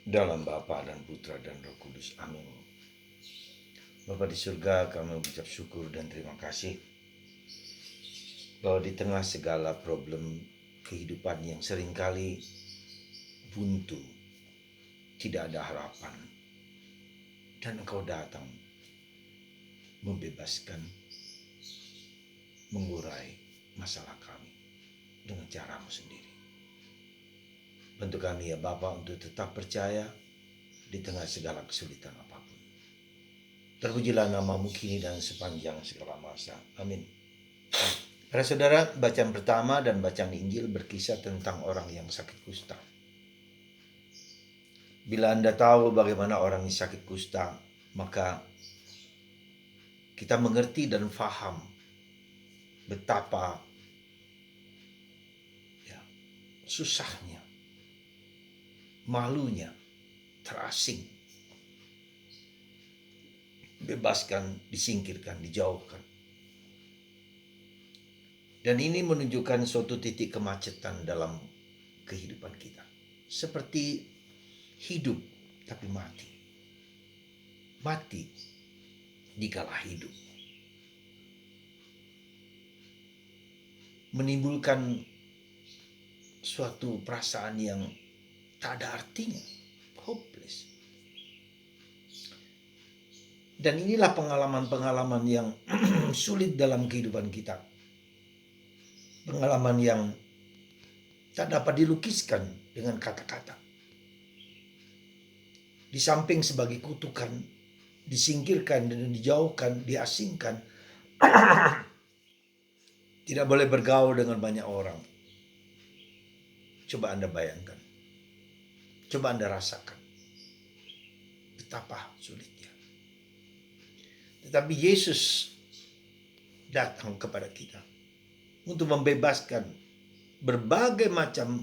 Dalam Bapa dan Putra dan Roh Kudus. Amin. Bapa di surga, kami mengucap syukur dan terima kasih bahwa di tengah segala problem kehidupan yang seringkali buntu, tidak ada harapan, dan Engkau datang membebaskan, mengurai masalah kami dengan caramu sendiri. Bantu kami ya Bapa untuk tetap percaya di tengah segala kesulitan apapun. Terpujilah namamu kini dan sepanjang segala masa. Amin. Para saudara, bacaan pertama dan bacaan Injil berkisah tentang orang yang sakit kusta. Bila Anda tahu bagaimana orang yang sakit kusta, maka kita mengerti dan faham betapa susahnya, malunya, terasing, bebaskan, disingkirkan, dijauhkan. Dan ini menunjukkan suatu titik kemacetan dalam kehidupan kita. Seperti hidup tapi mati. Mati dikala hidup. Menimbulkan suatu perasaan yang tak ada artinya. Hopeless. Dan inilah pengalaman-pengalaman yang sulit dalam kehidupan kita. Pengalaman yang tak dapat dilukiskan dengan kata-kata. Di samping sebagai kutukan, disingkirkan dan dijauhkan, diasingkan, tidak boleh bergaul dengan banyak orang. Coba Anda bayangkan, coba Anda rasakan betapa sulitnya. Tetapi Yesus datang kepada kita untuk membebaskan berbagai macam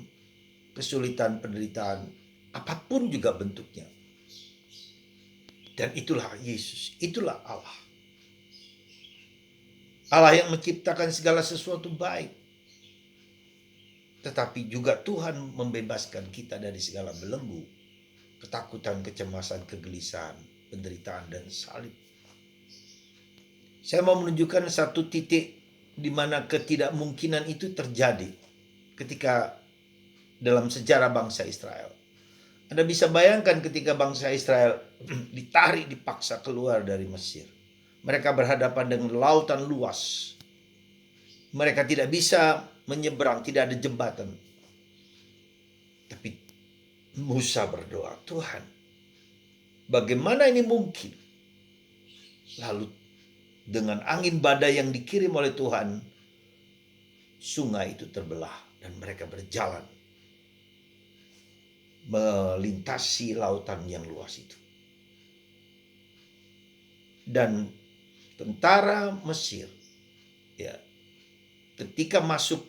kesulitan, penderitaan, apapun juga bentuknya. Dan itulah Yesus, itulah Allah. Allah yang menciptakan segala sesuatu baik. Tetapi juga Tuhan membebaskan kita dari segala belenggu, ketakutan, kecemasan, kegelisahan, penderitaan, dan salib. Saya mau menunjukkan satu titik di mana ketidakmungkinan itu terjadi ketika dalam sejarah bangsa Israel. Anda bisa bayangkan ketika bangsa Israel ditarik, dipaksa keluar dari Mesir. Mereka berhadapan dengan lautan luas. Mereka tidak bisa menyeberang, tidak ada jembatan. Tapi Musa berdoa, Tuhan, bagaimana ini mungkin? Lalu dengan angin badai yang dikirim oleh Tuhan, sungai itu terbelah dan mereka berjalan melintasi lautan yang luas itu. Dan tentara Mesir ketika masuk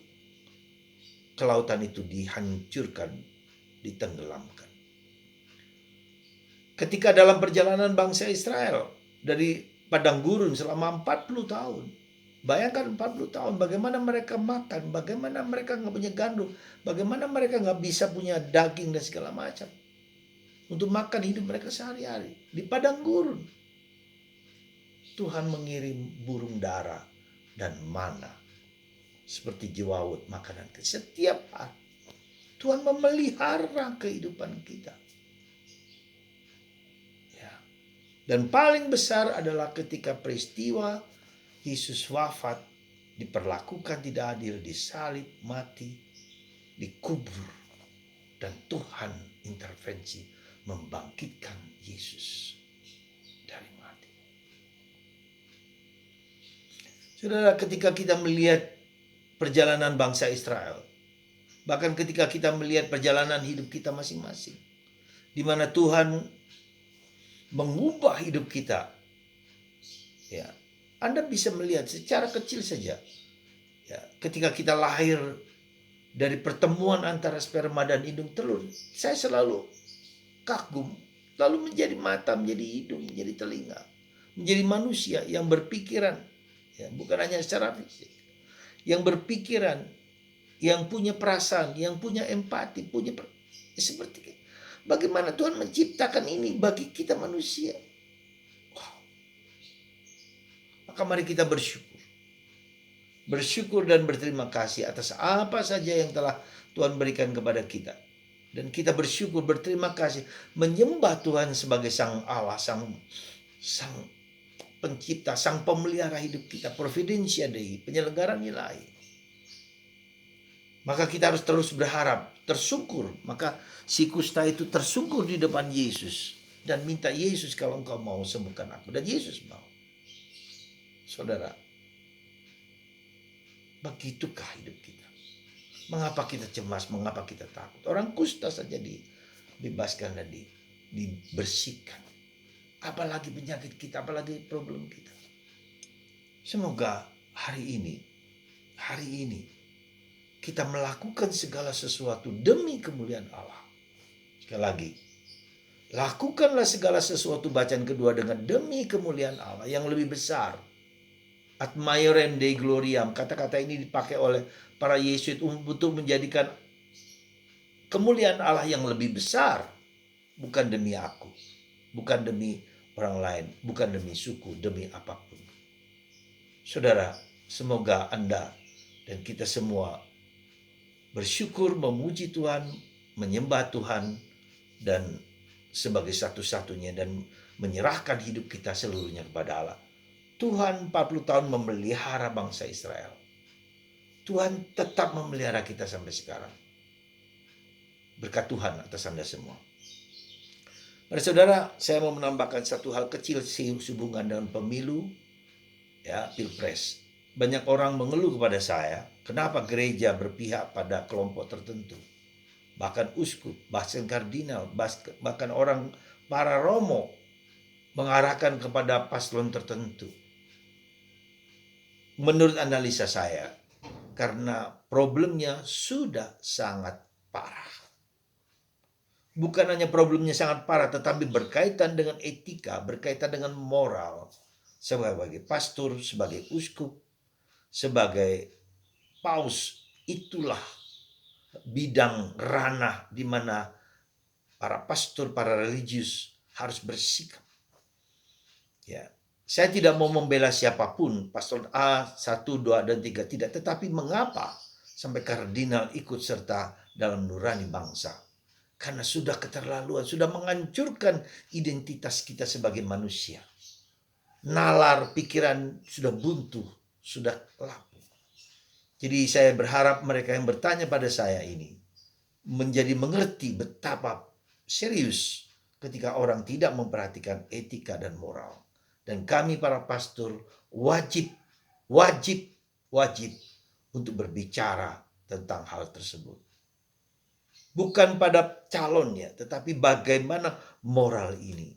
ke lautan itu dihancurkan, ditenggelamkan. Ketika dalam perjalanan bangsa Israel dari padang gurun selama 40 tahun. Bayangkan 40 tahun bagaimana mereka makan, bagaimana mereka nggak punya gandum, bagaimana mereka nggak bisa punya daging dan segala macam. Untuk makan hidup mereka sehari-hari. Di padang gurun. Tuhan mengirim burung dara dan mana. Seperti jewawut makanan setiap hari. Tuhan memelihara kehidupan kita. Dan paling besar adalah ketika peristiwa Yesus wafat, diperlakukan tidak adil, disalib, mati, dikubur. Dan Tuhan intervensi membangkitkan Yesus dari mati. Saudara, ketika kita melihat perjalanan bangsa Israel, bahkan ketika kita melihat perjalanan hidup kita masing-masing, di mana Tuhan mengubah hidup kita, Anda bisa melihat secara kecil saja, ketika kita lahir dari pertemuan antara sperma dan hidung telur, saya selalu kagum, lalu menjadi mata, menjadi hidung, menjadi telinga, menjadi manusia yang berpikiran, bukan hanya secara fisik, yang berpikiran, yang punya perasaan, yang punya empati, seperti Bagaimana Tuhan menciptakan ini bagi kita manusia. Wow. Maka mari kita bersyukur. Bersyukur dan berterima kasih atas apa saja yang telah Tuhan berikan kepada kita. Dan kita bersyukur, berterima kasih, menyembah Tuhan sebagai Sang Allah, Sang Pencipta, Sang Pemelihara hidup kita, Providentia Dei, penyelenggaraan ilahi. Maka kita harus terus berharap, tersungkur. Maka si kusta itu tersungkur di depan Yesus dan minta, Yesus kalau engkau mau sembuhkan aku. Dan Yesus mau. Saudara, begitukah hidup kita? Mengapa kita cemas? Mengapa kita takut? Orang kusta saja dibebaskan dan dibersihkan. Apalagi penyakit kita, apalagi problem kita. Semoga hari ini kita melakukan segala sesuatu demi kemuliaan Allah. Sekali lagi, lakukanlah segala sesuatu, bacaan kedua, dengan demi kemuliaan Allah yang lebih besar. Ad maiorem Dei gloriam. Kata-kata ini dipakai oleh para Yesuit untuk menjadikan kemuliaan Allah yang lebih besar. Bukan demi aku, bukan demi orang lain, bukan demi suku, demi apapun. Saudara, semoga Anda dan kita semua bersyukur, memuji Tuhan, menyembah Tuhan, dan sebagai satu-satunya, dan menyerahkan hidup kita seluruhnya kepada Allah. Tuhan 40 tahun memelihara bangsa Israel. Tuhan tetap memelihara kita sampai sekarang. Berkat Tuhan atas Anda semua. Mari saudara, saya mau menambahkan satu hal kecil sehubungan dengan pemilu, ya, Pilpres. Banyak orang mengeluh kepada saya, kenapa gereja berpihak pada kelompok tertentu. Bahkan uskup, bahkan kardinal, bahkan para romo mengarahkan kepada paslon tertentu. Menurut analisa saya, karena problemnya sudah sangat parah. Bukan hanya problemnya sangat parah, tetapi berkaitan dengan etika, berkaitan dengan moral. Sebagai pastor, sebagai uskup, sebagai paus, itulah bidang ranah di mana para pastor, para religius harus bersikap. Ya, saya tidak mau membela siapapun, pastor A, 1, 2, dan 3, tidak. Tetapi mengapa sampai kardinal ikut serta dalam nurani bangsa? Karena sudah keterlaluan, sudah menghancurkan identitas kita sebagai manusia. Nalar pikiran sudah buntu, sudah lapuk. Jadi saya berharap mereka yang bertanya pada saya ini menjadi mengerti betapa serius ketika orang tidak memperhatikan etika dan moral. Dan kami para pastor wajib untuk berbicara tentang hal tersebut. Bukan pada calonnya, tetapi bagaimana moral ini.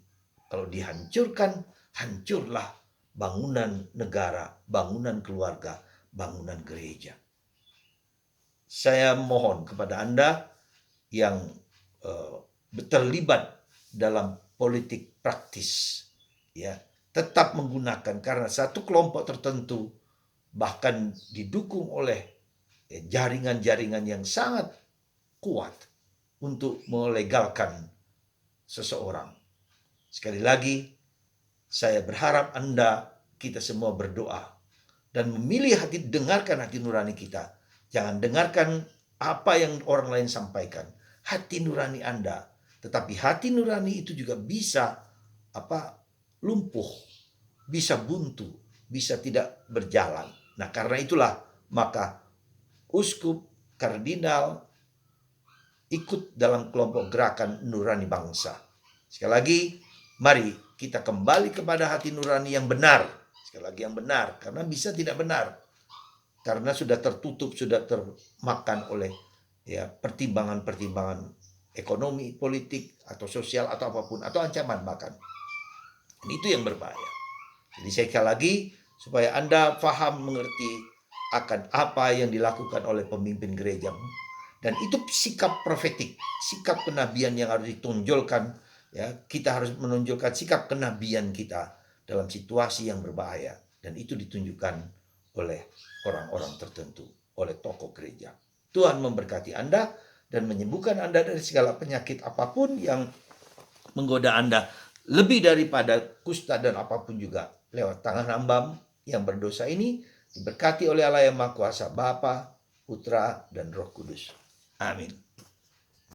Kalau dihancurkan, hancurlah bangunan negara, bangunan keluarga, bangunan gereja. Saya mohon kepada Anda yang terlibat dalam politik praktis, ya, tetap menggunakan, karena satu kelompok tertentu bahkan didukung oleh jaringan-jaringan yang sangat kuat untuk melegalkan seseorang. Sekali lagi, saya berharap kita semua berdoa dan memilih hati, dengarkan hati nurani kita. Jangan dengarkan apa yang orang lain sampaikan. Hati nurani Anda, tetapi hati nurani itu juga bisa lumpuh, bisa buntu, bisa tidak berjalan. Nah, karena itulah maka uskup, kardinal ikut dalam kelompok gerakan nurani bangsa. Sekali lagi, mari kita kembali kepada hati nurani yang benar. Sekali lagi yang benar, karena bisa tidak benar. Karena sudah tertutup, sudah termakan oleh pertimbangan-pertimbangan ekonomi, politik, atau sosial, atau apapun, atau ancaman bahkan. Dan itu yang berbahaya. Jadi sekali lagi, supaya Anda paham, mengerti akan apa yang dilakukan oleh pemimpin gereja. Dan itu sikap profetik, sikap kenabian yang harus ditonjolkan. Ya, kita harus menunjukkan sikap kenabian kita dalam situasi yang berbahaya. Dan itu ditunjukkan oleh orang-orang tertentu, oleh tokoh gereja. Tuhan memberkati Anda dan menyembuhkan Anda dari segala penyakit apapun yang menggoda Anda, lebih daripada kusta dan apapun juga, lewat tangan hamba yang berdosa ini, diberkati oleh Allah yang Maha Kuasa, Bapa, Putra, dan Roh Kudus. Amin.